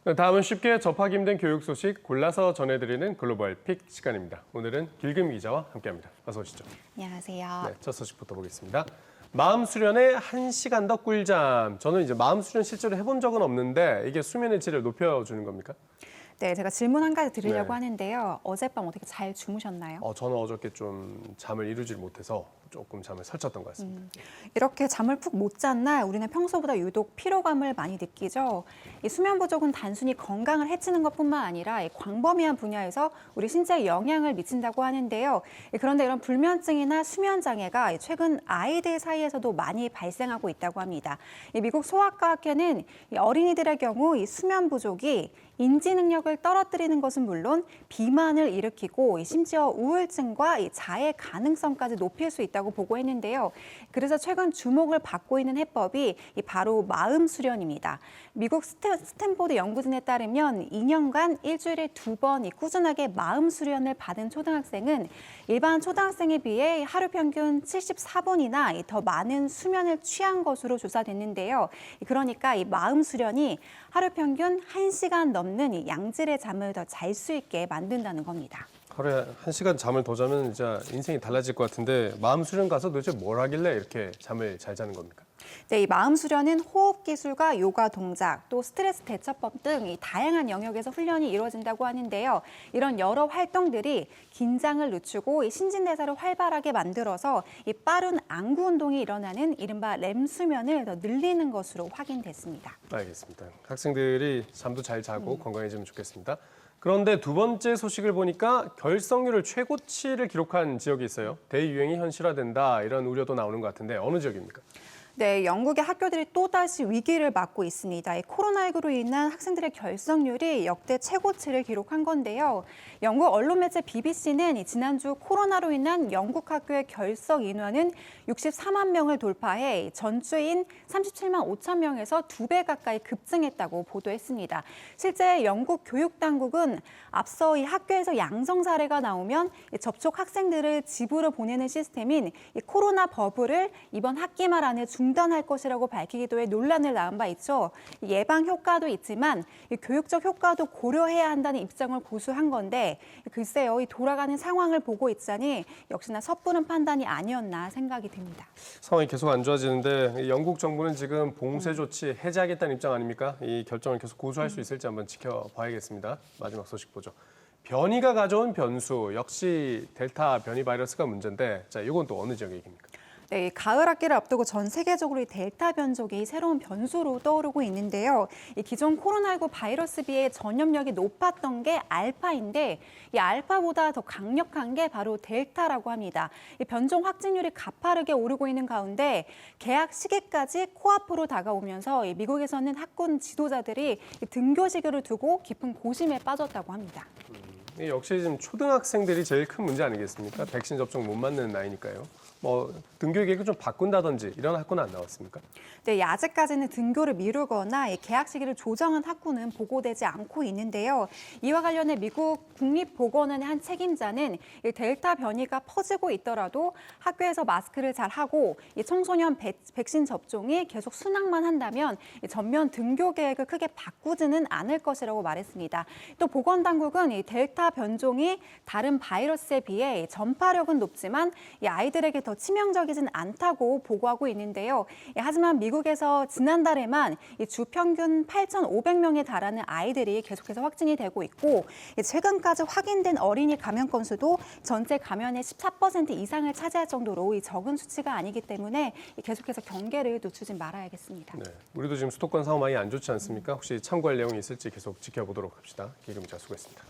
네, 다음은 쉽게 접하기 힘든 교육 소식 골라서 전해드리는 글로벌 픽 시간입니다. 오늘은 길금 기자와 함께합니다. 어서 오시죠. 안녕하세요. 네, 첫 소식부터 보겠습니다. 마음 수련에 1시간 더 꿀잠. 저는 이제 마음 수련 실제로 해본 적은 없는데 이게 수면의 질을 높여주는 겁니까? 네, 제가 질문 한 가지 드리려고 네. 하는데요. 어젯밤 어떻게 잘 주무셨나요? 저는 어저께 좀 잠을 이루질 못해서 조금 잠을 설쳤던 것 같습니다. 이렇게 잠을 푹 못 잔 날 우리는 평소보다 유독 피로감을 많이 느끼죠. 이 수면 부족은 단순히 건강을 해치는 것뿐만 아니라 이 광범위한 분야에서 우리 신체에 영향을 미친다고 하는데요. 그런데 이런 불면증이나 수면 장애가 최근 아이들 사이에서도 많이 발생하고 있다고 합니다. 이 미국 소아과학회는 이 어린이들의 경우 이 수면 부족이 인지 능력을 떨어뜨리는 것은 물론 비만을 일으키고 심지어 우울증과 자해 가능성까지 높일 수 있다고 보고했는데요. 그래서 최근 주목을 받고 있는 해법이 바로 마음 수련입니다. 미국 스탠포드 연구진에 따르면 2년간 일주일에 2번 꾸준하게 마음 수련을 받은 초등학생은 일반 초등학생에 비해 하루 평균 74분이나 더 많은 수면을 취한 것으로 조사됐는데요. 그러니까 이 마음 수련이 하루 평균 1시간 넘는 양질의 잠을 더 잘 수 있게 만든다는 겁니다. 하루에 1시간 잠을 더 자면 진짜 인생이 달라질 것 같은데 마음 수련 가서 도대체 뭘 하길래 이렇게 잠을 잘 자는 겁니까? 네, 이 마음 수련은 호흡 기술과 요가 동작, 또 스트레스 대처법 등 다양한 영역에서 훈련이 이루어진다고 하는데요. 이런 여러 활동들이 긴장을 늦추고 신진대사를 활발하게 만들어서 빠른 안구 운동이 일어나는 이른바 렘 수면을 더 늘리는 것으로 확인됐습니다. 알겠습니다. 학생들이 잠도 잘 자고 건강해지면 좋겠습니다. 그런데 두 번째 소식을 보니까 결석률을 최고치를 기록한 지역이 있어요. 대유행이 현실화된다 이런 우려도 나오는 것 같은데 어느 지역입니까? 네, 영국의 학교들이 또다시 위기를 맞고 있습니다. 이 코로나19로 인한 학생들의 결석률이 역대 최고치를 기록한 건데요. 영국 언론 매체 BBC는 지난주 코로나로 인한 영국 학교의 결석 인원은 64만 명을 돌파해 전주인 37만 5천 명에서 2배 가까이 급증했다고 보도했습니다. 실제 영국 교육당국은 앞서 이 학교에서 양성 사례가 나오면 접촉 학생들을 집으로 보내는 시스템인 이 코로나 버블을 이번 학기 말 안에 중단할 것이라고 밝히기도 해 논란을 낳은 바 있죠. 예방 효과도 있지만 교육적 효과도 고려해야 한다는 입장을 고수한 건데 글쎄요, 이 돌아가는 상황을 보고 있자니 역시나 섣부른 판단이 아니었나 생각이 듭니다. 상황이 계속 안 좋아지는데 영국 정부는 지금 봉쇄 조치 해제하겠다는 입장 아닙니까? 이 결정을 계속 고수할 수 있을지 한번 지켜봐야겠습니다. 마지막 소식 보죠. 변이가 가져온 변수, 역시 델타 변이 바이러스가 문제인데 자, 이건 또 어느 지역의 얘기입니까? 네, 가을 학기를 앞두고 전 세계적으로 이 델타 변종이 새로운 변수로 떠오르고 있는데요. 이 기존 코로나19 바이러스 비해 전염력이 높았던 게 알파인데 이 알파보다 더 강력한 게 바로 델타라고 합니다. 이 변종 확진율이 가파르게 오르고 있는 가운데 개학 시기까지 코앞으로 다가오면서 이 미국에서는 학군 지도자들이 이 등교 시기를 두고 깊은 고심에 빠졌다고 합니다. 역시 지금 초등학생들이 제일 큰 문제 아니겠습니까? 백신 접종 못 맞는 나이니까요. 등교 계획을 좀 바꾼다든지 이런 학교는 안 나왔습니까? 네, 아직까지는 등교를 미루거나 개학 시기를 조정한 학교는 보고되지 않고 있는데요. 이와 관련해 미국 국립보건원의 한 책임자는 이 델타 변이가 퍼지고 있더라도 학교에서 마스크를 잘 하고 이 청소년 백신 접종이 계속 순항만 한다면 전면 등교 계획을 크게 바꾸지는 않을 것이라고 말했습니다. 또 보건당국은 이 델타 변종이 다른 바이러스에 비해 전파력은 높지만 이 아이들에게 더 치명적이진 않다고 보고하고 있는데요. 하지만 미국에서 지난달에만 주 평균 8,500명에 달하는 아이들이 계속해서 확진이 되고 있고 최근까지 확인된 어린이 감염 건수도 전체 감염의 14% 이상을 차지할 정도로 적은 수치가 아니기 때문에 계속해서 경계를 늦추지 말아야겠습니다. 네, 우리도 지금 수도권 상황 많이 안 좋지 않습니까? 혹시 참고할 내용이 있을지 계속 지켜보도록 합시다. 길금 기자 수고했습니다.